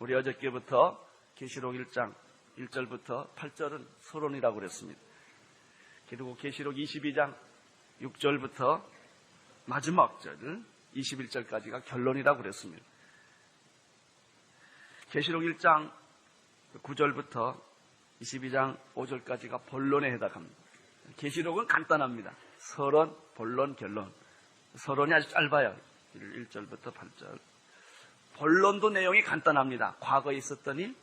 우리 어저께부터 계시록 1장 1절부터 8절은 서론이라고 그랬습니다. 그리고 계시록 22장 6절부터 마지막 절 21절까지가 결론이라고 그랬습니다. 계시록 1장 9절부터 22장 5절까지가 본론에 해당합니다. 계시록은 간단합니다. 서론, 본론, 결론. 서론이 아주 짧아요. 1절부터 8절. 본론도 내용이 간단합니다. 과거에 있었던 일,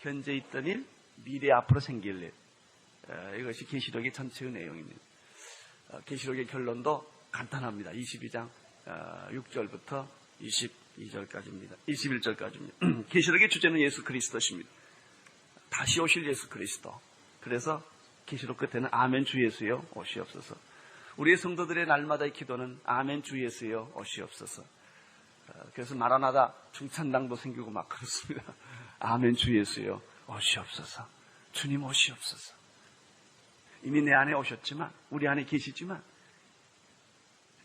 현재 있던 일, 미래 앞으로 생길 일. 이것이 계시록의 전체의 내용입니다. 계시록의 결론도 간단합니다. 22장 6절부터 22절까지입니다. 21절까지입니다. 계시록의 주제는 예수 그리스도십니다. 다시 오실 예수 그리스도. 그래서 계시록 끝에는 아멘 주 예수여 오시옵소서. 우리의 성도들의 날마다의 기도는 아멘 주 예수여 오시옵소서. 그래서 마라나다 중찬당도 생기고 막 그렇습니다. 아멘 주 예수여 오시옵소서. 주님 오시옵소서. 이미 내 안에 오셨지만, 우리 안에 계시지만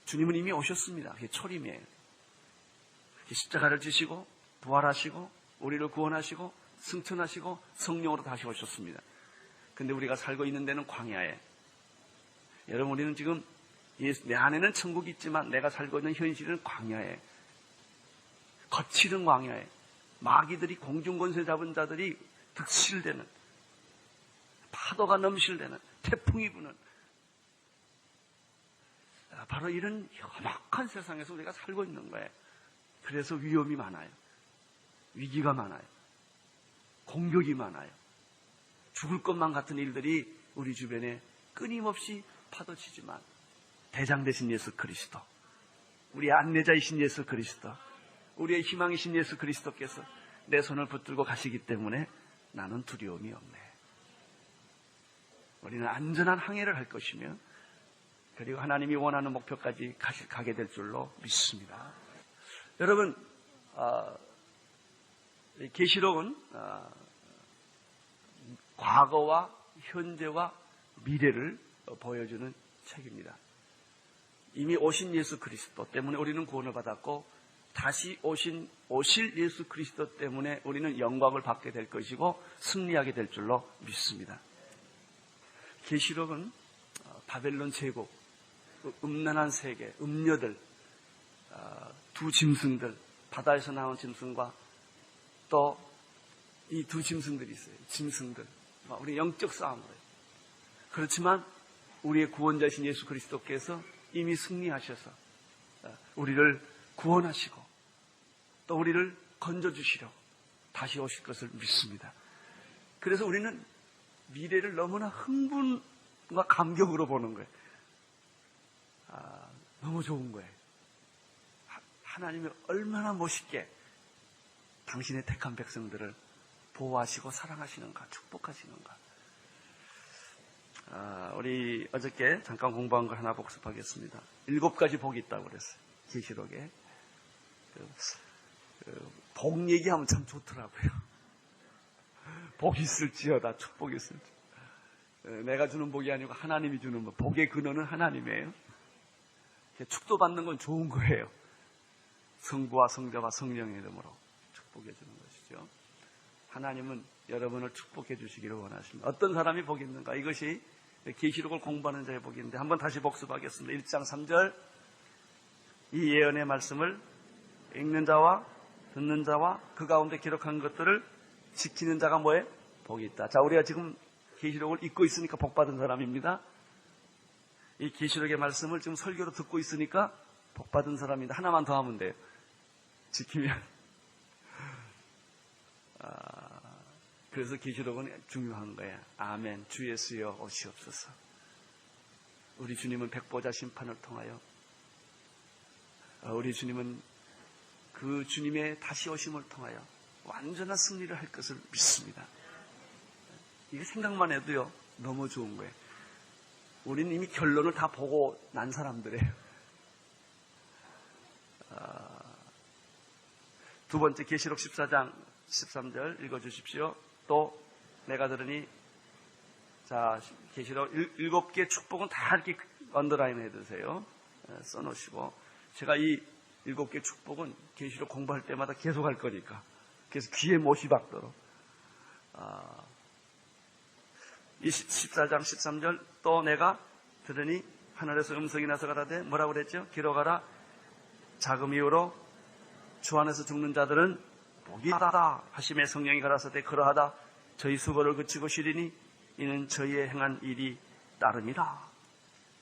주님은 이미 오셨습니다. 그게 초림이에요. 십자가를 지시고 부활하시고 우리를 구원하시고 승천하시고 성령으로 다시 오셨습니다. 근데 우리가 살고 있는 데는 광야에. 여러분, 우리는 지금 내 안에는 천국이 있지만 내가 살고 있는 현실은 광야에. 거칠은 광야에. 마귀들이, 공중권세 잡은 자들이 득실되는, 파도가 넘실대는, 태풍이 부는, 바로 이런 험악한 세상에서 우리가 살고 있는 거예요. 그래서 위험이 많아요. 위기가 많아요. 공격이 많아요. 죽을 것만 같은 일들이 우리 주변에 끊임없이 파도치지만 대장 되신 예수 그리스도, 우리의 안내자이신 예수 그리스도, 우리의 희망이신 예수 그리스도께서 내 손을 붙들고 가시기 때문에 나는 두려움이 없네. 우리는 안전한 항해를 할 것이며 그리고 하나님이 원하는 목표까지 가게 될 줄로 믿습니다. 여러분, 계시록은 과거와 현재와 미래를 보여주는 책입니다. 이미 오신 예수 그리스도 때문에 우리는 구원을 받았고 다시 오실 예수 그리스도 때문에 우리는 영광을 받게 될 것이고 승리하게 될 줄로 믿습니다. 계시록은 바벨론 제국, 음란한 세계, 음녀들, 두 짐승들, 바다에서 나온 짐승과 또 이 두 짐승들이 있어요. 짐승들. 우리 영적 싸움을 해요. 그렇지만 우리의 구원자이신 예수 그리스도께서 이미 승리하셔서 우리를 구원하시고 또 우리를 건져주시려고 다시 오실 것을 믿습니다. 그래서 우리는 미래를 너무나 흥분과 감격으로 보는 거예요. 너무 좋은 거예요. 하나님이 얼마나 멋있게 당신의 택한 백성들을 보호하시고 사랑하시는가, 축복하시는가. 우리 어저께 잠깐 공부한 걸 하나 복습하겠습니다. 7가지 복이 있다고 그랬어요. 계시록에. 복 얘기하면 참 좋더라고요. 복이 있을지어다, 축복이 있을지. 내가 주는 복이 아니고 하나님이 주는 복. 복의 근원은 하나님이에요. 축도받는 건 좋은 거예요. 성부와 성자와 성령의 이름으로 축복해 주는 것이죠. 하나님은 여러분을 축복해 주시기를 원하십니다. 어떤 사람이 복이 있는가? 이것이 계시록을 공부하는 자의 복인데 한번 다시 복습하겠습니다. 1장 3절. 이 예언의 말씀을 읽는 자와 듣는 자와 그 가운데 기록한 것들을 지키는 자가 뭐예요? 복이 있다. 자, 우리가 지금 계시록을 읽고 있으니까 복받은 사람입니다. 이 계시록의 말씀을 지금 설교로 듣고 있으니까 복받은 사람인데 하나만 더 하면 돼요. 지키면. 그래서 계시록은 중요한 거예요. 아멘. 주 예수여 오시옵소서. 우리 주님은 백보자 심판을 통하여 우리 주님은 그 주님의 다시 오심을 통하여 완전한 승리를 할 것을 믿습니다. 이게 생각만 해도요 너무 좋은 거예요. 우리는 이미 결론을 다 보고 난 사람들이에요. 두 번째 계시록 14장 13절 읽어주십시오. 또 내가 들으니, 자, 계시록 7개 축복은 다 이렇게 언더라인 해두세요. 써놓으시고, 제가 이 7개 축복은 계시록 공부할 때마다 계속 할 거니까 그래서 귀에 못이 박도록. 14장 13절 또 내가 들으니 하늘에서 음성이 나서 가라되 뭐라고 그랬죠? 기록하라. 자금 이후로 주 안에서 죽는 자들은 복이 있다 하심에 성령이 가라사대 그러하다. 저희 수고를 그치고 쉬리니 이는 저희의 행한 일이 따름이라.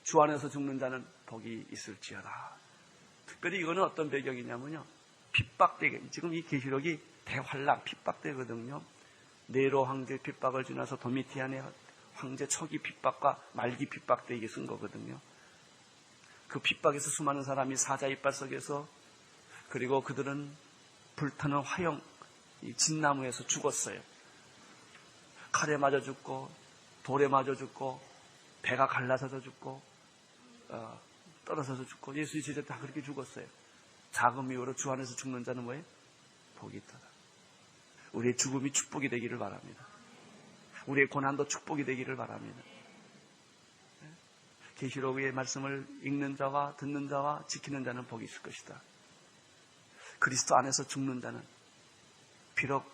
주 안에서 죽는 자는 복이 있을지어다. 특별히 이거는 어떤 배경이냐면요. 핍박되게, 지금 이 계시록이 대환란, 핍박되거든요. 네로 황제 핍박을 지나서 도미티안의 황제 초기 핍박과 말기 핍박 때 이게 쓴 거거든요. 그 핍박에서 수많은 사람이 사자 이빨 속에서, 그리고 그들은 불타는 화형, 이 진나무에서 죽었어요. 칼에 맞아 죽고, 돌에 맞아 죽고, 배가 갈라져서 죽고, 떨어져서 죽고, 예수의 제자 다 그렇게 죽었어요. 자금 이후로 주 안에서 죽는 자는 뭐예요? 복이 있다. 우리의 죽음이 축복이 되기를 바랍니다. 우리의 고난도 축복이 되기를 바랍니다. 계시록의 말씀을 읽는 자와 듣는 자와 지키는 자는 복이 있을 것이다. 그리스도 안에서 죽는 자는 비록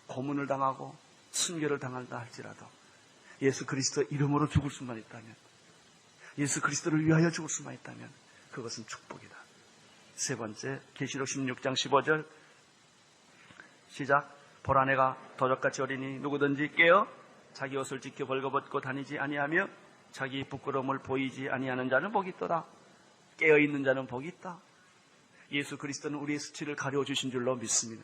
고문을 당하고 순교를 당한다 할지라도 예수 그리스도 이름으로 죽을 수만 있다면, 예수 그리스도를 위하여 죽을 수만 있다면 그것은 축복이다. 세 번째, 계시록 16장 15절 시작. 보라 내가 도적같이 어리니 누구든지 깨어 자기 옷을 지켜 벌거벗고 다니지 아니하며 자기 부끄러움을 보이지 아니하는 자는 복이 있도다. 깨어있는 자는 복이 있다. 예수 그리스도는 우리의 수치를 가려주신 줄로 믿습니다.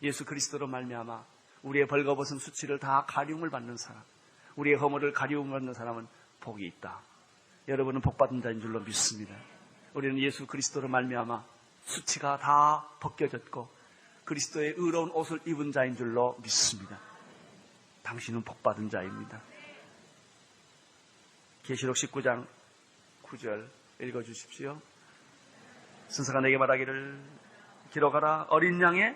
예수 그리스도로 말미암아 우리의 벌거벗은 수치를 다 가리움을 받는 사람, 우리의 허물을 가리움을 받는 사람은 복이 있다. 여러분은 복받은 자인 줄로 믿습니다. 우리는 예수 그리스도로 말미암아 수치가 다 벗겨졌고 그리스도의 의로운 옷을 입은 자인 줄로 믿습니다. 당신은 복받은 자입니다. 계시록 19장 9절 읽어주십시오. 천사가 내게 말하기를 기록하라. 어린 양의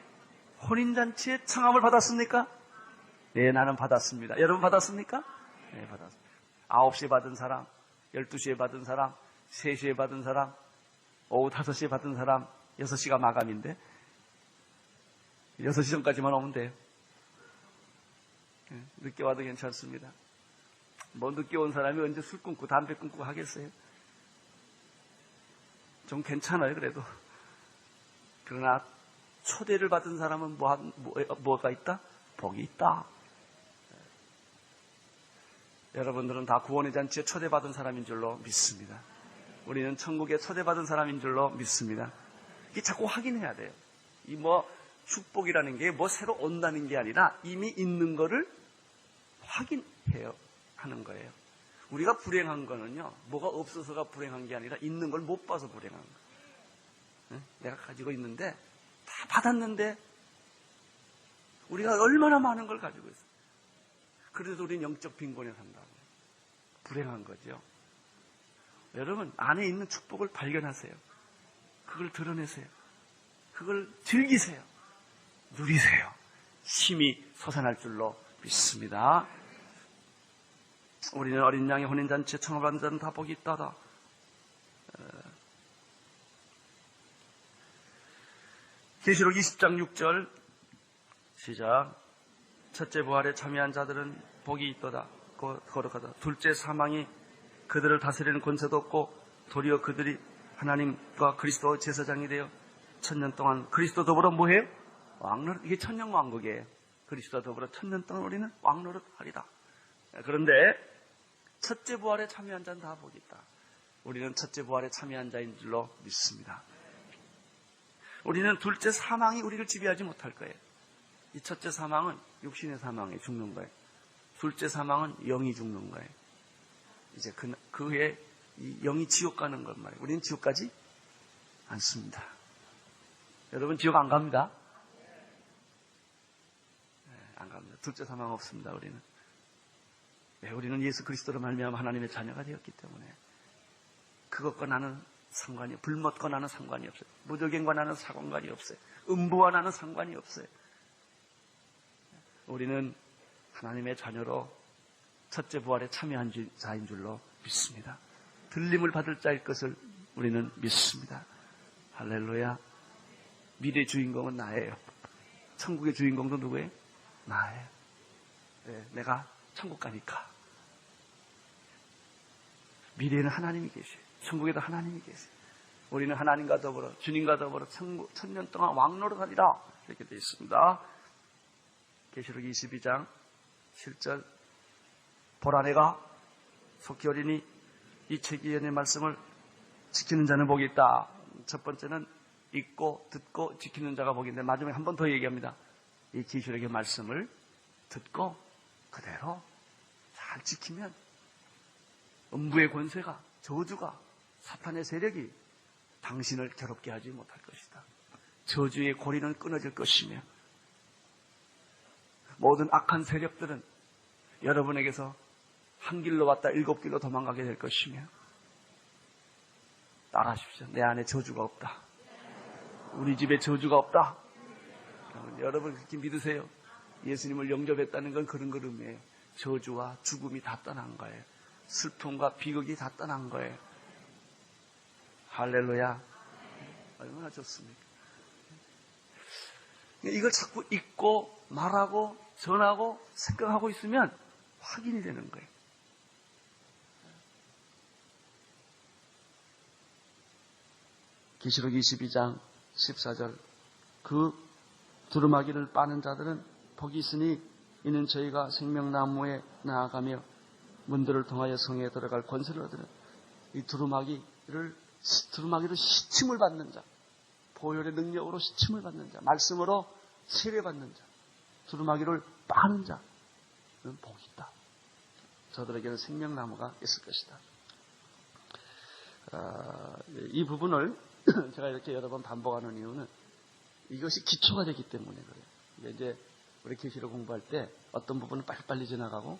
혼인잔치의 청함을 받았습니까? 네, 나는 받았습니다. 여러분 받았습니까? 네, 받았습니다. 9시에 받은 사람, 12시에 받은 사람, 3시에 받은 사람, 오후 5시에 받은 사람, 6시가 마감인데 6시 전까지만 오면 돼요. 늦게 와도 괜찮습니다. 뭐 늦게 온 사람이 언제 술 끊고 담배 끊고 하겠어요? 좀 괜찮아요, 그래도. 그러나 초대를 받은 사람은 뭐가 있다? 복이 있다. 여러분들은 다 구원의 잔치에 초대받은 사람인 줄로 믿습니다. 우리는 천국에 초대받은 사람인 줄로 믿습니다. 이게 자꾸 확인해야 돼요. 이 축복이라는 게 새로 온다는 게 아니라 이미 있는 거를 확인해야 하는 거예요. 우리가 불행한 거는요, 뭐가 없어서가 불행한 게 아니라 있는 걸 못 봐서 불행한 거예요. 내가 가지고 있는데, 다 받았는데, 우리가 얼마나 많은 걸 가지고 있어요. 그래도 우리는 영적 빈곤에 산다고. 불행한 거죠. 여러분, 안에 있는 축복을 발견하세요. 그걸 드러내세요. 그걸 즐기세요. 누리세요. 힘이 솟아날 줄로 믿습니다. 우리는 어린 양의 혼인잔치에 청함받은 자는 다 복이 있다다. 계시록 20장 6절 시작. 첫째 부활에 참여한 자들은 복이 있도다. 거룩하다. 둘째 사망이 그들을 다스리는 권세도 없고 도리어 그들이 하나님과 그리스도 제사장이 되어 1000년 동안 그리스도 더불어 뭐해요? 왕노릇. 이게 천년왕국이에요. 그리스도 더불어 1000년 동안 우리는 왕노릇 하리다. 그런데 첫째 부활에 참여한 자는 다 복이 있다. 우리는 첫째 부활에 참여한 자인 줄로 믿습니다. 우리는 둘째 사망이 우리를 지배하지 못할 거예요. 이 첫째 사망은 육신의 사망에 죽는 거예요. 둘째 사망은 영이 죽는 거예요. 이제 그 후에 이 영이 지옥 가는 것 말이에요. 우리는 지옥 가지 않습니다. 여러분 지옥 안 갑니다. 네, 안 갑니다. 둘째 사망 없습니다. 우리는. 네, 우리는 예수 그리스도로 말미암아 하나님의 자녀가 되었기 때문에 그것과 나는 상관이, 불못과 나는 상관이 없어요. 무적행과 나는 상관이 없어요. 음부와 나는 상관이 없어요. 우리는 하나님의 자녀로 첫째 부활에 참여한 자인 줄로 믿습니다. 들림을 받을 자일 것을 우리는 믿습니다. 할렐루야. 미래 주인공은 나예요. 천국의 주인공도 누구예요? 나예요. 네, 내가 천국 가니까. 미래에는 하나님이 계세요. 천국에도 하나님이 계세요. 우리는 하나님과 더불어 주님과 더불어 천년 동안 왕노릇하리라 이렇게 되어 있습니다. 계시록 22장 7절 보라 내가 속히 어리니 이 책 이의 말씀을 지키는 자는 복이 있다. 첫 번째는 읽고 듣고 지키는 자가 복이 있는데 마지막에 한 번 더 얘기합니다. 이 계시록의 말씀을 듣고 그대로 잘 지키면 음부의 권세가 저주가 사탄의 세력이 당신을 괴롭게 하지 못할 것이다. 저주의 고리는 끊어질 것이며 모든 악한 세력들은 여러분에게서 한 길로 왔다 7길로 도망가게 될 것이며 따라하십시오. 내 안에 저주가 없다. 우리 집에 저주가 없다. 여러분 그렇게 믿으세요. 예수님을 영접했다는 건 그런 걸음이에요. 저주와 죽음이 다 떠난 거예요. 슬픔과 비극이 다 떠난 거예요. 할렐루야. 얼마나 좋습니까? 이걸 자꾸 읽고 말하고 전하고 생각하고 있으면 확인이 되는 거예요. 계시록 22장 14절 그 두루마기를 빠는 자들은 복이 있으니 이는 저희가 생명나무에 나아가며 문들을 통하여 성에 들어갈 권세를 얻으는 이 두루마기를 시침을 받는 자, 보혈의 능력으로 시침을 받는 자, 말씀으로 세례받는 자, 두루마기를 빠는 자는 복이 있다. 저들에게는 생명나무가 있을 것이다. 이 부분을 제가 이렇게 여러 번 반복하는 이유는 이것이 기초가 되기 때문에 그래요. 이제 우리 계시록 공부할 때 어떤 부분은 빨리빨리 지나가고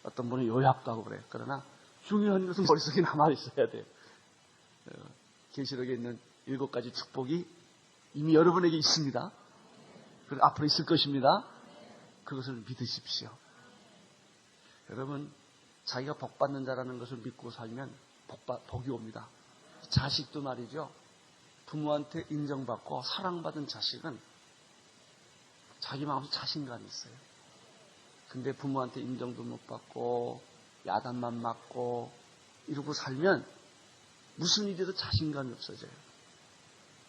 어떤 분은 요약도 하고 그래요. 그러나 중요한 것은 머릿속에 남아 있어야 돼요. 계시록에 있는 7가지 축복이 이미 여러분에게 있습니다. 그리고 앞으로 있을 것입니다. 그것을 믿으십시오. 여러분 자기가 복받는 자라는 것을 믿고 살면 복이 옵니다. 자식도 말이죠. 부모한테 인정받고 사랑받은 자식은 자기 마음속에 자신감이 있어요. 근데 부모한테 인정도 못 받고 야단만 맞고 이러고 살면 무슨 일에도 자신감이 없어져요.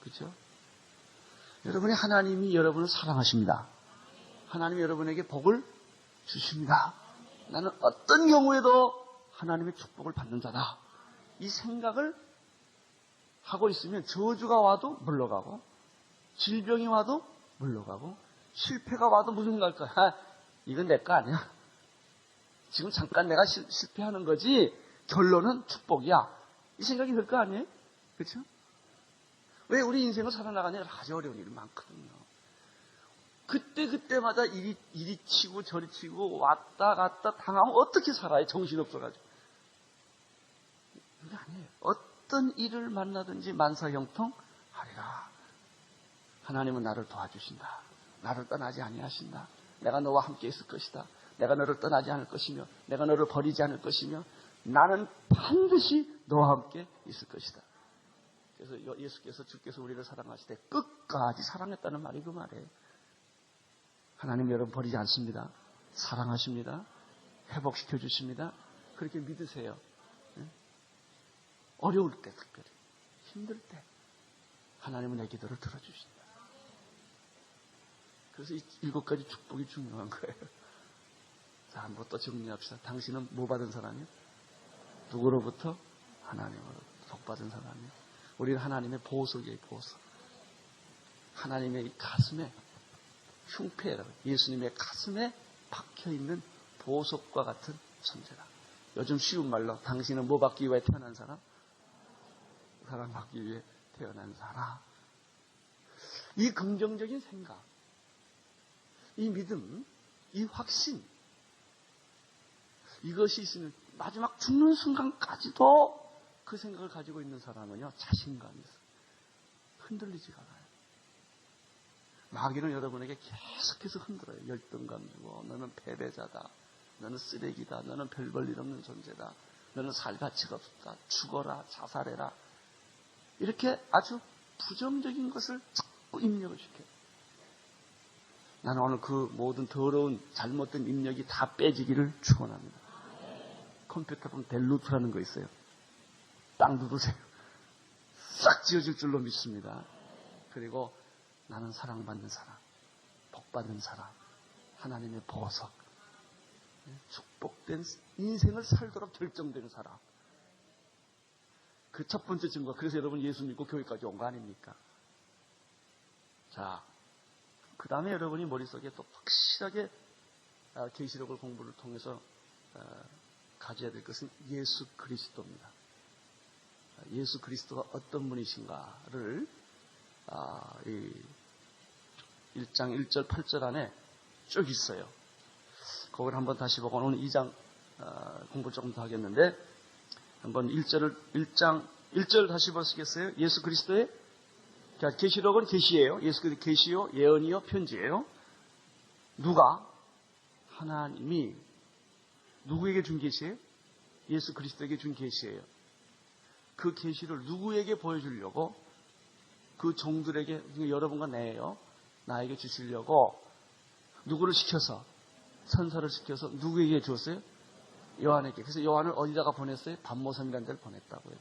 그렇죠? 여러분이 하나님이 여러분을 사랑하십니다. 하나님이 여러분에게 복을 주십니다. 나는 어떤 경우에도 하나님의 축복을 받는 자다. 이 생각을 하고 있으면 저주가 와도 물러가고 질병이 와도 물러가고 실패가 와도 무슨 생각할까? 이건 내 거 아니야. 지금 잠깐 내가 실패하는 거지 결론은 축복이야. 이 생각이 들 거 아니에요? 그렇죠? 왜 우리 인생을 살아나가냐 아주 어려운 일이 많거든요. 그때마다 이리 치고 저리 치고 왔다 갔다 당하면 어떻게 살아요? 정신없어가지고. 그게 아니에요. 어떤 일을 만나든지 만사형통하리라. 하나님은 나를 도와주신다. 나를 떠나지 아니하신다. 내가 너와 함께 있을 것이다. 내가 너를 떠나지 않을 것이며 내가 너를 버리지 않을 것이며 나는 반드시 너와 함께 있을 것이다. 그래서 예수께서 주께서 우리를 사랑하실 때 끝까지 사랑했다는 말이 그 말이에요. 하나님 여러분 버리지 않습니다. 사랑하십니다. 회복시켜 주십니다. 그렇게 믿으세요. 어려울 때 특별히 힘들 때 하나님은 내 기도를 들어주신다. 그래서 이 7가지 축복이 중요한 거예요. 자, 한번 또 정리합시다. 당신은 뭐 받은 사람이요? 누구로부터? 하나님으로부터 복 받은 사람이요. 우리는 하나님의 보석이에요. 보석. 하나님의 이 가슴에 흉패라고 예수님의 가슴에 박혀있는 보석과 같은 존재다. 요즘 쉬운 말로 당신은 뭐 받기 위해 태어난 사람? 사랑받기 위해 태어난 사람. 이 긍정적인 생각, 이 믿음, 이 확신, 이것이 있으면 마지막 죽는 순간까지도 그 생각을 가지고 있는 사람은요, 자신감이 있어요. 흔들리지가 않아요. 마귀는 여러분에게 계속해서 흔들어요. 열등감 주고, 너는 패배자다. 너는 쓰레기다. 너는 별 볼 일 없는 존재다. 너는 살 가치가 없다. 죽어라. 자살해라. 이렇게 아주 부정적인 것을 자꾸 입력을 시켜요. 나는 오늘 그 모든 더러운 잘못된 입력이 다 빼지기를 축원합니다. 컴퓨터 보면 델루트라는 거 있어요. 땅 누르세요. 싹 지어질 줄로 믿습니다. 그리고 나는 사랑받는 사람, 복받는 사람, 하나님의 보석, 축복된 인생을 살도록 결정되는 사람. 그 첫 번째 증거. 그래서 여러분 예수 믿고 교회까지 온 거 아닙니까? 자, 그 다음에 여러분이 머릿속에 또 확실하게 계시록을 공부를 통해서 가져야 될 것은 예수 그리스도입니다. 예수 그리스도가 어떤 분이신가를 1장 1절 8절 안에 쭉 있어요. 그걸 한번 다시 보고 오늘 2장 공부를 조금 더 하겠는데 한번 1장 1절 다시 보시겠어요? 예수 그리스도의 계시록은 계시예요. 예수 그리스도 계시요, 예언이요, 편지예요. 누가? 하나님이 누구에게 준 계시예요? 예수 그리스도에게 준 계시예요. 그 계시를 누구에게 보여주려고? 그 종들에게, 여러분과 나에게 주시려고 누구를 시켜서? 천사를 시켜서 누구에게 줬어요? 요한에게. 그래서 요한을 어디다가 보냈어요? 반모섬이라는 데를 보냈다고요.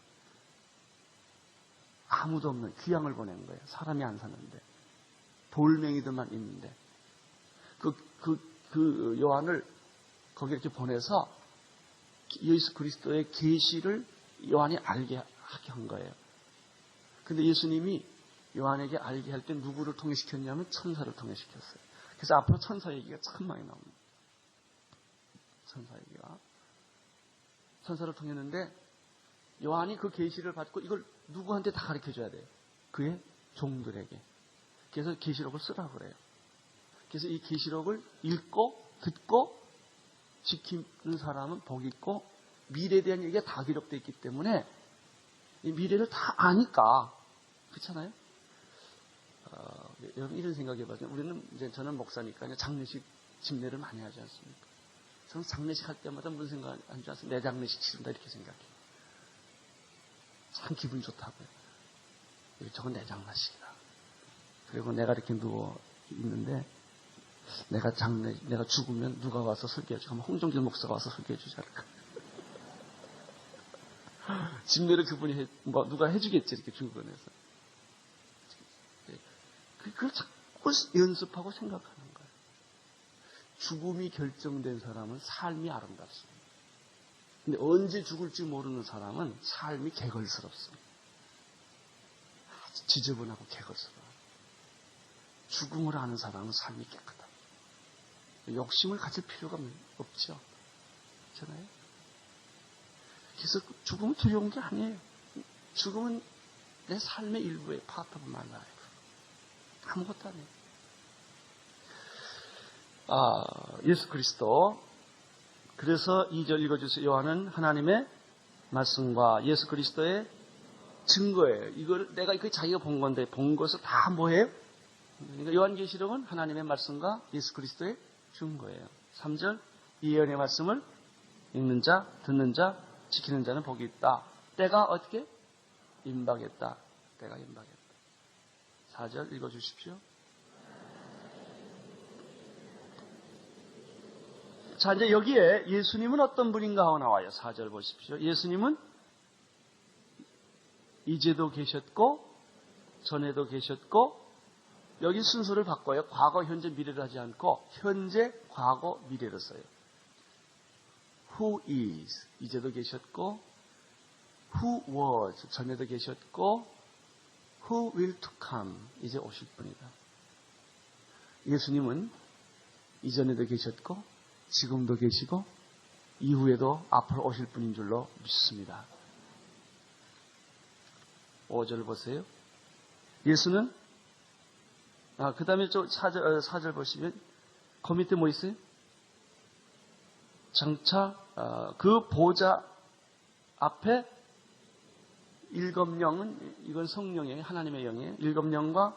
아무도 없는 귀양을 보낸 거예요. 사람이 안 사는데. 돌멩이들만 있는데. 그 요한을 거기 이렇게 보내서 예수 그리스도의 계시를 요한이 알게 하게 한 거예요. 근데 예수님이 요한에게 알게 할 때 누구를 통해 시켰냐면 천사를 통해 시켰어요. 그래서 앞으로 천사 얘기가 참 많이 나옵니다. 천사 얘기가. 천사를 통했는데 요한이 그 계시를 받고 이걸 누구한테 다 가르쳐줘야 돼요. 그의 종들에게. 그래서 계시록을 쓰라고 그래요. 그래서 이 계시록을 읽고 듣고 지키는 사람은 복이 있고 미래에 대한 얘기가 다 기록되어 있기 때문에 이 미래를 다 아니까 그렇잖아요. 여러분 이런 생각해봐요. 저는 목사니까 장례식 집례를 많이 하지 않습니까? 저는 장례식 할 때마다 무슨 생각하는지 아세요? 내 장례식 치른다 이렇게 생각해요. 참 기분 좋다고요. 저건 내 장례식이다. 그리고 내가 이렇게 누워 있는데 내가 죽으면 누가 와서 설교해주고 하면 홍정길 목사가 와서 설교해주지 않을까. 집례를 그분이 누가 해주겠지 이렇게 중건해서. 그걸 자꾸 연습하고 생각하는 거예요. 죽음이 결정된 사람은 삶이 아름답습니다. 근데 언제 죽을지 모르는 사람은 삶이 개걸스럽습니다. 아주 지저분하고 개걸스러워요. 죽음을 아는 사람은 삶이 깨끗합니다. 욕심을 가질 필요가 없죠. 그렇잖아요? 그래서 죽음은 두려운 게 아니에요. 죽음은 내 삶의 일부의 파트 오브 마이 라이프. 아무것도 아니에요. 예수 그리스도. 그래서 2절 읽어주세요. 요한은 하나님의 말씀과 예수 그리스도의 증거예요. 이걸 내가 자기가 본 건데 본 것을 다 뭐예요? 그러니까 요한계시록은 하나님의 말씀과 예수 그리스도의 증거예요. 3절 이 예언의 말씀을 읽는 자, 듣는 자, 지키는 자는 복이 있다. 때가 어떻게? 임박했다. 때가 임박했다. 4절 읽어주십시오. 자, 이제 여기에 예수님은 어떤 분인가 하고 나와요. 4절 보십시오. 예수님은 이제도 계셨고 전에도 계셨고 여기 순서를 바꿔요. 과거, 현재, 미래를 하지 않고 현재, 과거, 미래를 써요. Who is 이제도 계셨고 Who was 전에도 계셨고 Who will to come 이제 오실 분이다. 예수님은 이전에도 계셨고 지금도 계시고 이후에도 앞으로 오실 분인 줄로 믿습니다. 5절 보세요. 예수는 그 다음에 4절 보시면 그 밑에 뭐 있어요? 장차 그 보좌 앞에 일곱 영은 이건 성령이에요. 하나님의 영이에요. 일곱 영과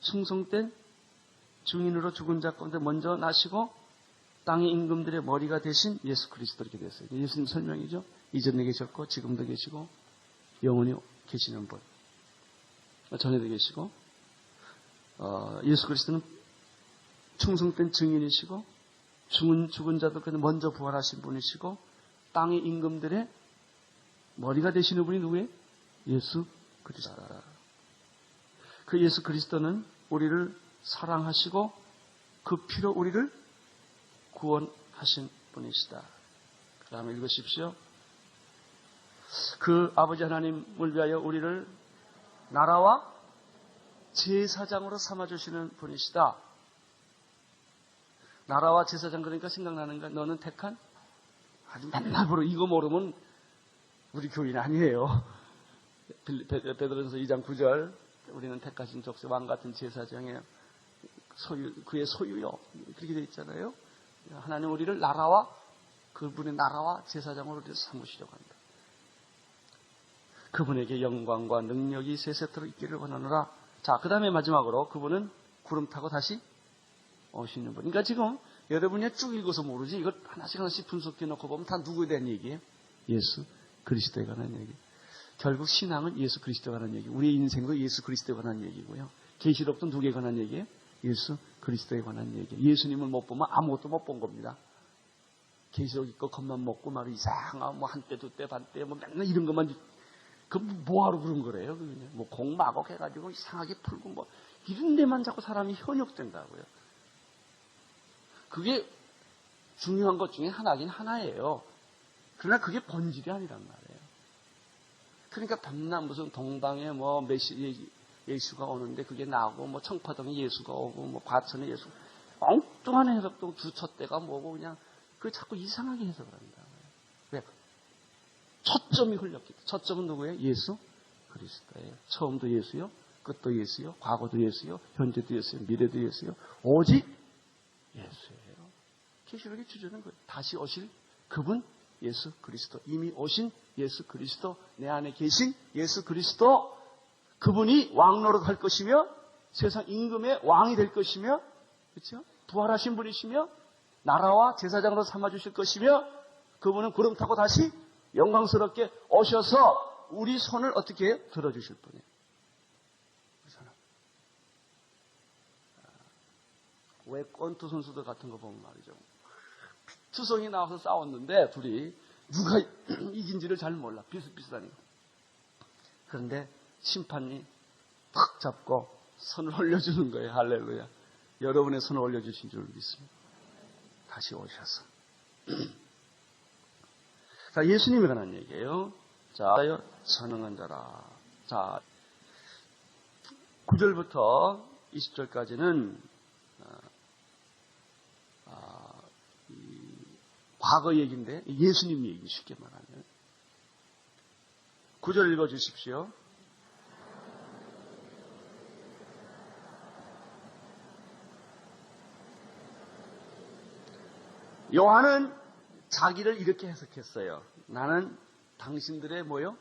충성된 증인으로 죽은 자 가운데 먼저 나시고 땅의 임금들의 머리가 되신 예수 그리스도 이렇게 됐어요. 예수님 설명이죠. 이전에 계셨고 지금도 계시고 영원히 계시는 분. 전에도 계시고 예수 그리스도는 충성된 증인이시고 죽은 자들 가운데 먼저 부활하신 분이시고 땅의 임금들의 머리가 되시는 분이 누구예요? 예수 그리스도. 그 예수 그리스도는 우리를 사랑하시고 그 피로 우리를 구원하신 분이시다. 그 다음에 읽으십시오. 그 아버지 하나님을 위하여 우리를 나라와 제사장으로 삼아주시는 분이시다. 나라와 제사장 그러니까 생각나는 거야. 너는 택한? 아주 맨날 모르 이거 모르면 우리 교인 아니에요. 베드로전서 2장 9절 우리는 택하신 족속 왕 같은 제사장의 소유, 그의 소유요. 그렇게 되어 있잖아요. 하나님 우리를 나라와 그분의 나라와 제사장으로 삼으시려고 한다. 그분에게 영광과 능력이 세세토록 있기를 원하노라. 자, 그 다음에 마지막으로 그분은 구름 타고 다시 오시는 분. 그러니까 지금 여러분이 쭉 읽어서 모르지 이걸 하나씩 분석해 놓고 보면 다 누구에 대한 얘기예요? 예수 그리스도에 관한 얘기. 결국 신앙은 예수 그리스도에 관한 얘기. 우리의 인생도 예수 그리스도에 관한 얘기고요. 계시록도 누구에 관한 얘기예요? 예수 그리스도에 관한 얘기. 예수님을 못 보면 아무것도 못 본 겁니다. 계시록 읽고 겉만 먹고 막 이상한 뭐 한때 두때 반때 뭐 맨날 이런 것만 그 뭐하러 그런 거래요? 뭐 공마곡 해가지고 이상하게 풀고 뭐 이런 데만 자꾸 사람이 현혹된다고요. 그게 중요한 것 중에 하나긴 하나예요. 그러나 그게 본질이 아니란 말이에요. 그러니까 밤낮 무슨 동방에 뭐 예수가 오는데 그게 나오고 뭐 청파동에 예수가 오고 뭐 과천에 예수 엉뚱한 해석도 주처때가 뭐고 그냥 그 자꾸 이상하게 해석을 한다. 왜? 초점이 흘렸기 때문에. 초점은 누구예요? 예수 그리스도예요. 처음도 예수요, 끝도 예수요, 과거도 예수요, 현재도 예수요, 미래도 예수요. 오직 예수예요. 계시록의 주제는 거예요. 다시 오실 그분 예수 그리스도. 이미 오신 예수 그리스도. 내 안에 계신 예수 그리스도. 그분이 왕노릇 할 것이며 세상 임금의 왕이 될 것이며 그렇죠? 부활하신 분이시며 나라와 제사장으로 삼아주실 것이며 그분은 구름 타고 다시 영광스럽게 오셔서 우리 손을 어떻게 해요? 들어주실 분이에요. 왜 권투 선수들 같은 거 보면 말이죠. 투성이 나와서 싸웠는데 둘이 누가 이긴지를 잘 몰라. 비슷비슷하니까. 그런데 심판이 탁 잡고 손을 올려주는 거예요. 할렐루야. 여러분의 손을 올려주신 줄 믿습니다. 다시 오셔서. 자, 예수님에 관한 얘기예요. 자, 선응한 자라. 자, 9절부터 20절까지는 과거 얘기인데 예수님 얘기 쉽게 말하면 9절 읽어주십시오. 요한은 자기를 이렇게 해석했어요. 나는 당신들의 뭐요?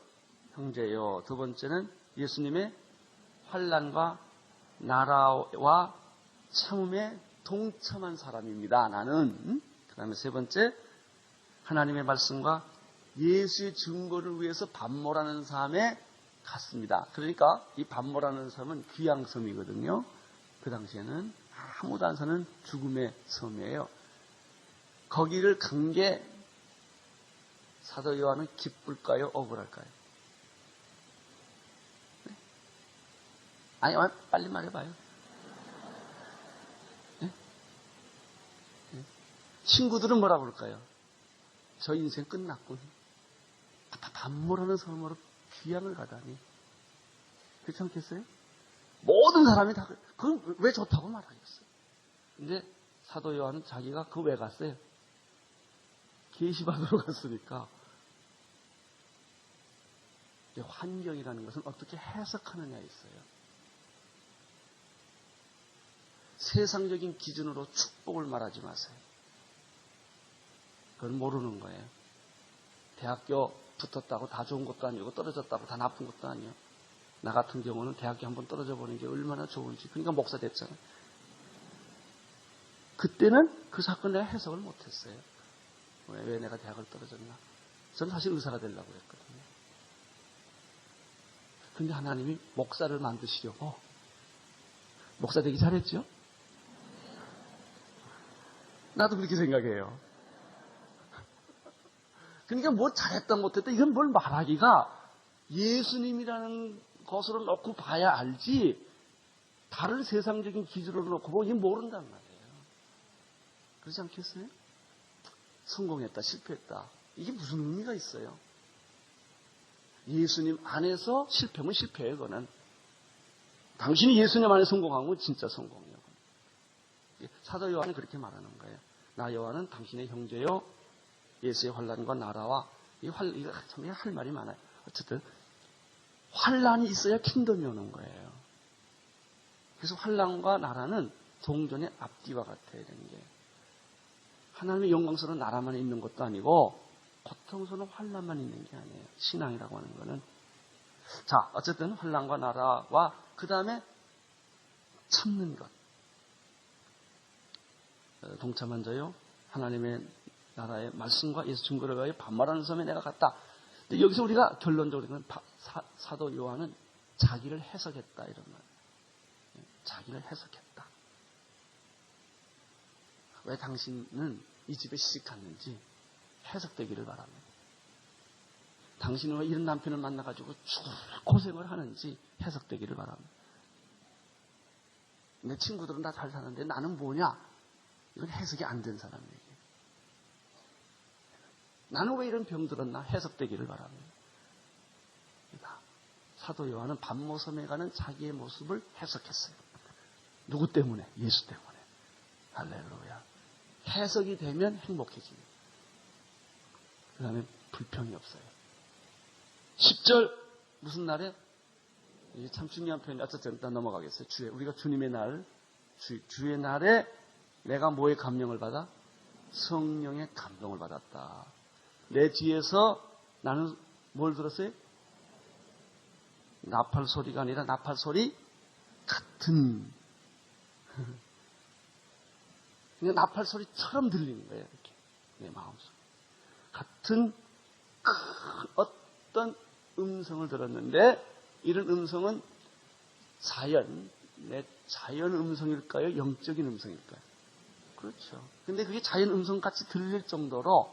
형제요. 두 번째는 예수님의 환난과 나라와 참음에 동참한 사람입니다. 나는. 그 다음에 세 번째 하나님의 말씀과 예수의 증거를 위해서 반모라는 삶에 갔습니다. 그러니까 이 반모라는 삶은 귀양섬이거든요. 그 당시에는 아무도 안 사는 죽음의 섬이에요. 거기를 간 게 사도 요한은 기쁠까요? 억울할까요? 네? 아니, 빨리 말해봐요. 네? 네? 친구들은 뭐라 그럴까요? 저 인생 끝났군. 반모라는 섬으로 귀향을 가다니. 그렇지 않겠어요? 모든 사람이 다, 그건 왜 좋다고 말하겠어요? 근데 사도 요한은 자기가 그 왜 갔어요? 계시받으러 갔으니까. 환경이라는 것은 어떻게 해석하느냐에 있어요. 세상적인 기준으로 축복을 말하지 마세요. 그건 모르는 거예요. 대학교 붙었다고 다 좋은 것도 아니고 떨어졌다고 다 나쁜 것도 아니에요. 나 같은 경우는 대학교 한번 떨어져 보는 게 얼마나 좋은지. 그러니까 목사 됐잖아요. 그때는 그 사건 내가 해석을 못했어요. 왜 내가 대학을 떨어졌나? 저는 사실 의사가 되려고 했거든요. 근데 하나님이 목사를 만드시려고 목사 되기 잘했죠? 나도 그렇게 생각해요. 그러니까 뭐 잘했다 못했다 이건 뭘 말하기가 예수님이라는 것으로 놓고 봐야 알지 다른 세상적인 기준으로 놓고 보면 이게 모른단 말이에요. 그렇지 않겠어요? 성공했다 실패했다 이게 무슨 의미가 있어요? 예수님 안에서 실패면 실패예요. 그거는 당신이 예수님 안에 성공한 건 진짜 성공이에요. 사도 요한은 그렇게 말하는 거예요. 나 요한은 당신의 형제요 예수의 환난과 나라와 이거 참 할 말이 많아요. 어쨌든 환난이 있어야 킹덤이 오는 거예요. 그래서 환난과 나라는 동전의 앞뒤와 같아야 되는 게 하나님의 영광스러운 나라만 있는 것도 아니고 고통스러운 환난만 있는 게 아니에요. 신앙이라고 하는 거는 자 어쨌든 환난과 나라와 그 다음에 참는 것 동참한 자요 하나님의 나라의 말씀과 예수 증거를 가하여 반말하는 섬에 내가 갔다. 근데 여기서 우리가 결론적으로 사도 요한은 자기를 해석했다 이런 말. 자기를 해석했다. 왜 당신은 이 집에 시집 갔는지 해석되기를 바랍니다. 당신은 왜 이런 남편을 만나가지고 죽을 고생을 하는지 해석되기를 바랍니다. 내 친구들은 다 잘 사는데 나는 뭐냐? 이건 해석이 안 된 사람이에요. 나는 왜 이런 병 들었나? 해석되기를 바랍니다. 사도 요한은 반모섬에 가는 자기의 모습을 해석했어요. 누구 때문에? 예수 때문에. 할렐루야. 해석이 되면 행복해집니다. 그 다음에 불평이 없어요. 10절 무슨 날에? 이게 참 중요한 표현이 어쨌든 일단 넘어가겠어요. 우리가 주님의 날, 주의 날에 내가 뭐의 감명을 받아? 성령의 감동을 받았다. 내 뒤에서 나는 뭘 들었어요? 나팔 소리가 아니라 나팔 소리 같은 그냥 나팔 소리처럼 들리는 거예요. 이렇게 내 마음속에 같은 어떤 음성을 들었는데 이런 음성은 내 자연 음성일까요? 영적인 음성일까요? 그렇죠. 근데 그게 자연 음성같이 들릴 정도로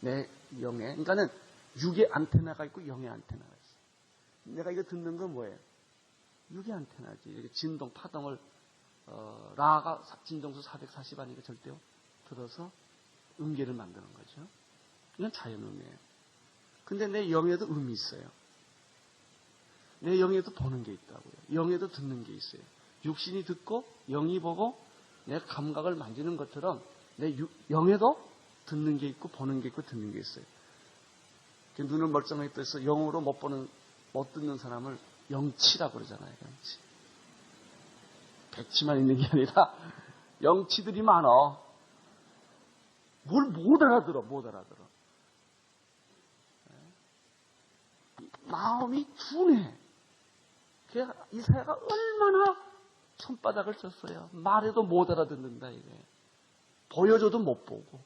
내 영에 그러니까는 육의 안테나가 있고 영의 안테나가 있어요. 내가 이거 듣는 건 뭐예요? 육의 안테나지. 이렇게 진동, 파동을 라가 진동수 440아니까 절대요. 들어서 음계를 만드는 거죠. 이건 자연음이에요. 근데 내 영에도 음이 있어요. 내 영에도 보는 게 있다고요. 영에도 듣는 게 있어요. 육신이 듣고 영이 보고 내 감각을 만지는 것처럼 내 영에도 듣는 게 있고 보는 게 있고 듣는 게 있어요. 눈을 멀쩡하게 떠서 영으로 못 듣는 사람을 영치라고 그러잖아요. 영치. 백치만 있는 게 아니라 영치들이 많어. 뭘 못 알아들어. 마음이 둔해. 이사야가 얼마나 손바닥을 쳤어요. 말해도 못 알아듣는다 이게. 보여줘도 못 보고.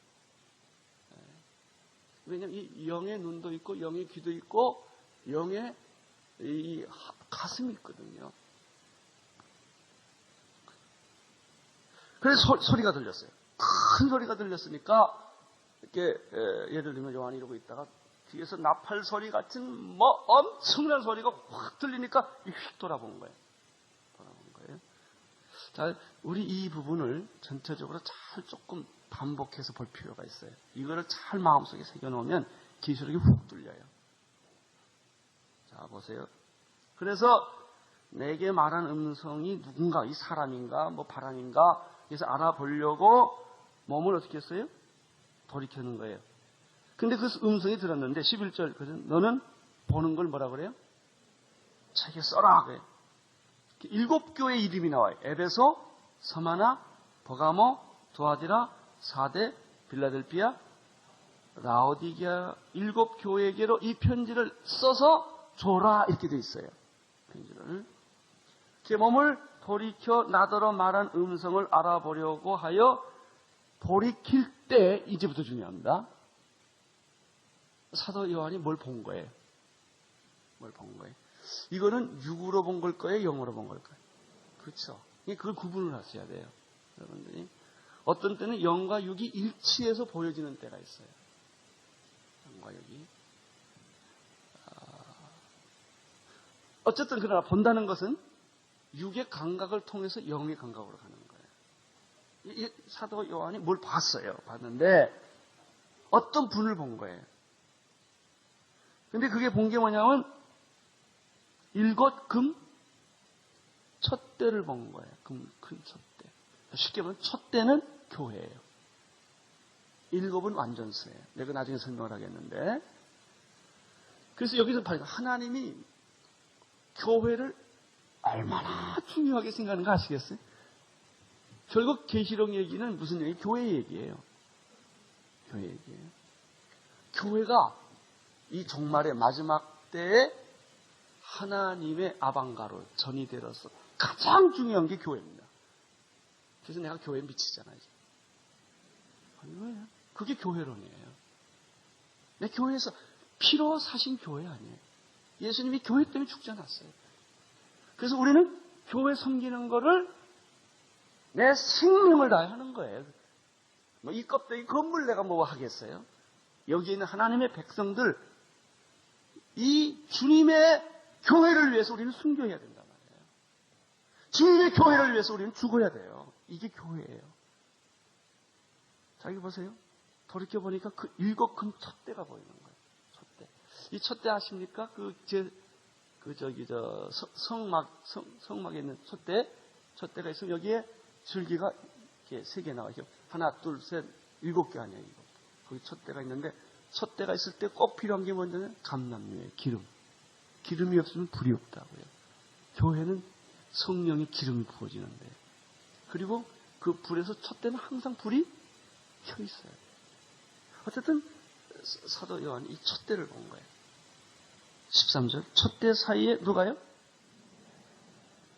왜냐하면 이 영의 눈도 있고 영의 귀도 있고 영의 이 가슴이 있거든요. 그래서 소리가 들렸어요. 큰 소리가 들렸으니까 이렇게 예를 들면 요한이 이러고 있다가 뒤에서 나팔 소리 같은 엄청난 소리가 확 들리니까 휙 돌아본 거예요. 자, 우리 이 부분을 전체적으로 잘 조금 반복해서 볼 필요가 있어요. 이거를 잘 마음속에 새겨놓으면 기술력이 훅 뚫려요. 자, 보세요. 그래서 내게 말한 음성이 누군가, 이 사람인가, 바람인가, 그래서 알아보려고 몸을 어떻게 했어요? 돌이켜는 거예요. 근데 그 음성이 들었는데, 11절, 너는 보는 걸 뭐라 그래요? 책에 써라, 그래요. 7교회 이름이 나와요. 에베소, 서마나, 버가모, 두아디라, 사데, 빌라델피아, 라오디게아 7교회에게로 이 편지를 써서 줘라 이렇게 돼 있어요. 편지를. 제 몸을 돌이켜 나더러 말한 음성을 알아보려고 하여 돌이킬 때 이제부터 중요합니다. 사도 요한이 뭘 본 거예요? 이거는 육으로 본 걸 거예요? 영으로 본 걸 거예요? 그렇죠. 그걸 구분을 하셔야 돼요. 여러분들이. 어떤 때는 영과 육이 일치해서 보여지는 때가 있어요. 영과 육이. 어쨌든 그러나 본다는 것은 육의 감각을 통해서 영의 감각으로 가는 거예요. 이 사도 요한이 뭘 봤어요. 봤는데 어떤 분을 본 거예요. 근데 그게 본 게 뭐냐면 일곱 금 촛대를 본 거예요. 큰 촛대. 쉽게 말하면 촛대는 교회예요. 일곱은 완전수예요. 내가 나중에 설명을 하겠는데. 그래서 여기서 봐요. 하나님이 교회를 얼마나 중요하게 생각하는가 아시겠어요? 결국 계시록 얘기는 무슨 얘기? 교회 얘기예요. 교회 얘기예요. 교회가 이 종말의 마지막 때에 하나님의 아방가로 전이 되어서 가장 중요한 게 교회입니다. 그래서 내가 교회에 미치잖아요. 왜요? 그게 교회론이에요. 내 교회에서 피로 사신 교회 아니에요. 예수님이 교회 때문에 죽지 않았어요. 그래서 우리는 교회 섬기는 거를 내 생명을 다해 하는 거예요. 뭐 이 껍데기 건물 내가 뭐 하겠어요? 여기에 있는 하나님의 백성들, 이 주님의 교회를 위해서 우리는 순교해야 된단 말이에요. 주님의 교회를 위해서 우리는 죽어야 돼요. 이게 교회예요. 자, 여기 보세요. 돌이켜보니까 그 일곱 큰 촛대가 보이는 거예요. 촛대. 이 촛대 아십니까? 성막에 있는 촛대가 있으면 여기에 줄기가 이렇게 3개 나와요. 하나, 둘, 셋, 7개 아니에요. 7개. 거기 촛대가 있는데, 촛대가 있을 때 꼭 필요한 게 뭔지는 감람유예요. 기름. 기름이 없으면 불이 없다고요. 교회는 성령의 기름이 부어지는데. 그리고 그 불에서 촛대는 항상 불이 켜 있어요. 어쨌든 사도 요한이 이 촛대를 본 거예요. 13절. 촛대 사이에 누가요?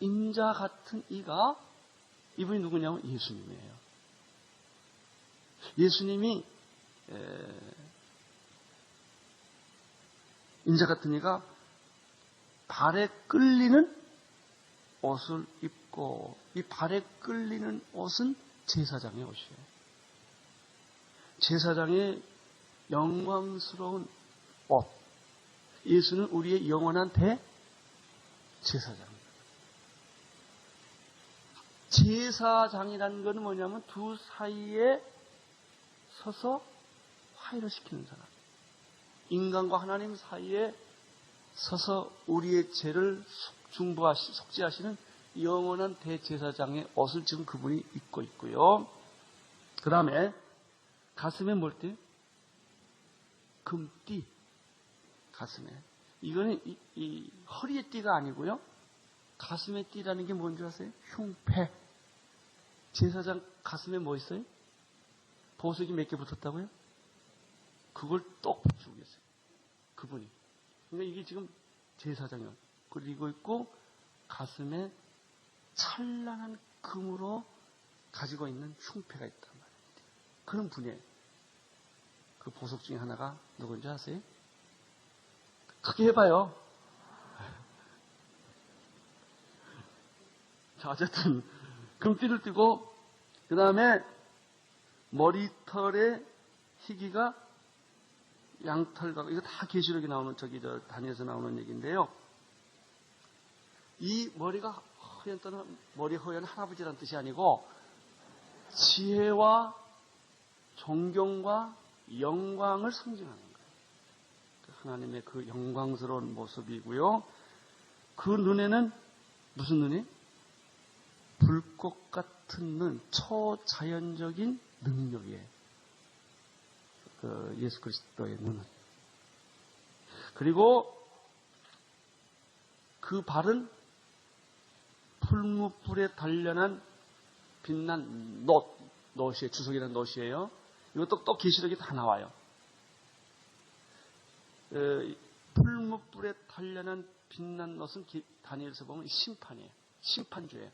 인자 같은 이가, 이분이 누구냐면 예수님이에요. 예수님이 인자 같은 이가 발에 끌리는 옷을 입고, 이 발에 끌리는 옷은 제사장의 옷이에요. 제사장의 영광스러운 옷. 예수는 우리의 영원한 대제사장입니다. 제사장이라는 것은 뭐냐면 두 사이에 서서 화해를 시키는 사람. 인간과 하나님 사이에 서서 우리의 죄를 속죄하시는 영원한 대제사장의 옷을 지금 그분이 입고 있고요. 그 다음에 가슴에 뭘 띠? 금띠. 가슴에. 이거는 이 허리의 띠가 아니고요. 가슴에 띠라는 게 뭔지 아세요? 흉패. 제사장 가슴에 뭐 있어요? 보석이 몇 개 붙었다고요? 그걸 똑 붙이고 계세요. 그분이. 그러니까 이게 지금 제사장이요. 그리고 있고 가슴에 찬란한 금으로 가지고 있는 흉패가 있단 말이에요. 그런 분이에요. 그 보석 중에 하나가 누군지 아세요? 크게 해봐요. 자, 어쨌든 금띠를 띠고 그 다음에 머리털에 희기가 양털과, 이거 다 계시록에 나오는 다니엘서 나오는 얘기인데요. 이 머리가 허연 또는 머리 허연 할아버지라는 뜻이 아니고 지혜와 존경과 영광을 상징하는 거예요. 하나님의 그 영광스러운 모습이고요. 그 눈에는 무슨 눈이? 불꽃 같은 눈, 초자연적인 능력이에요. 그 예수 그리스도의 눈은. 그리고 그 발은 풀무불에 단련한 빛난 놋이에요. 주석이라는 놋이에요. 이것도 또 계시록에 다 나와요. 풀무불에 단련한 빛난 놋은 다니엘서 보면 심판이에요. 심판주예요.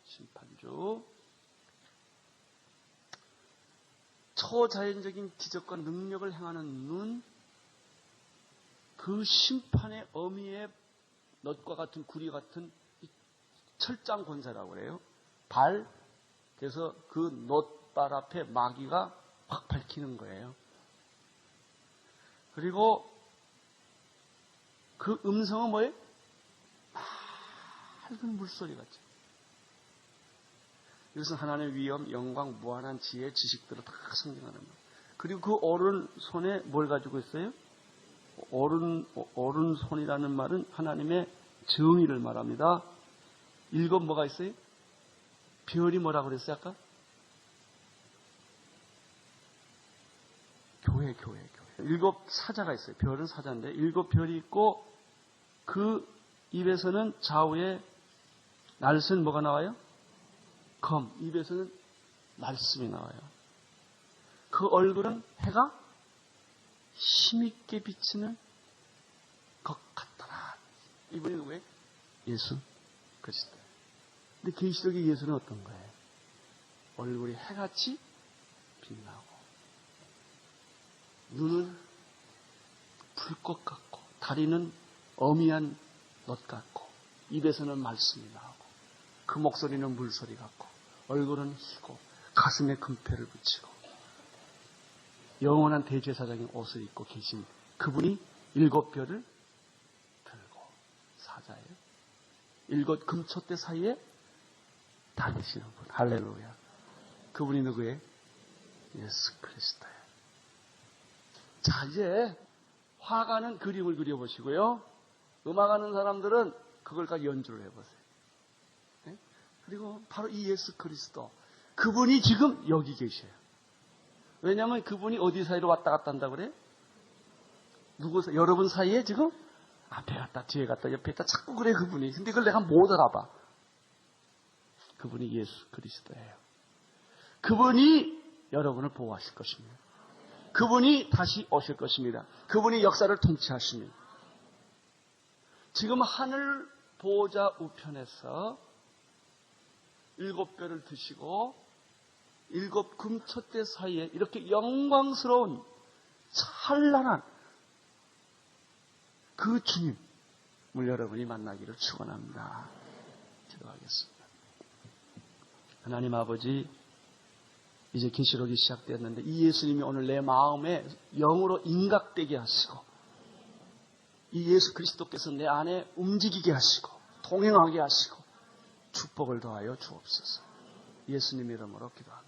심판주. 초자연적인 기적과 능력을 행하는 눈, 그 심판의 어미의 놋과 같은 구리 같은 철장 권세라고 그래요. 발, 그래서 그 깃발 앞에 마귀가 확 밝히는 거예요. 그리고 그 음성은 뭐예요? 맑은 물소리 같죠. 이것은 하나님의 위엄, 영광, 무한한 지혜, 지식들을 다 상징하는 거예요. 그리고 그 오른손에 뭘 가지고 있어요? 오른손이라는 말은 하나님의 정의를 말합니다. 일곱 뭐가 있어요? 별이 뭐라고 그랬어요 아까? 교회. 일곱 사자가 있어요. 별은 사자인데 일곱 별이 있고 그 입에서는 좌우에 날선 뭐가 나와요? 검. 입에서는 말씀이 나와요. 그 얼굴은 해가 힘있게 비치는 것 같더라. 이분이 누구예요? 예수 그리스도. 근데 계시록의 예수는 어떤 거예요? 얼굴이 해같이 빛나고 눈은 불꽃 같고 다리는 어미한 넛 같고 입에서는 말씀이 나오고 그 목소리는 물소리 같고 얼굴은 희고 가슴에 금패를 붙이고 영원한 대제사장의 옷을 입고 계신 그분이 일곱 별을 들고 사자예요. 일곱 금촛대 사이에 다니시는 분. 할렐루야. 그분이 누구예요? 예수 그리스도예요. 자, 이제 화가는 그림을 그려보시고요. 음악하는 사람들은 그걸 다 연주를 해보세요. 네? 그리고 바로 이 예수 그리스도. 그분이 지금 여기 계셔요. 왜냐하면 그분이 어디 사이로 왔다 갔다 한다고 그래요? 여러분 사이에 지금 앞에 갔다 뒤에 갔다 옆에 갔다 자꾸 그래 그분이. 근데 그걸 내가 못 알아봐. 그분이 예수 그리스도예요. 그분이 여러분을 보호하실 것입니다. 그분이 다시 오실 것입니다. 그분이 역사를 통치하십니다. 지금 하늘 보호자 우편에서 일곱 별을 드시고 일곱 금촛대 사이에 이렇게 영광스러운 찬란한 그 주님을 여러분이 만나기를 축원합니다. 기도하겠습니다. 하나님 아버지, 이제 계시록이 시작되었는데 이 예수님이 오늘 내 마음에 영으로 인각되게 하시고 이 예수 그리스도께서 내 안에 움직이게 하시고 동행하게 하시고 축복을 더하여 주옵소서. 예수님 이름으로 기도합니다.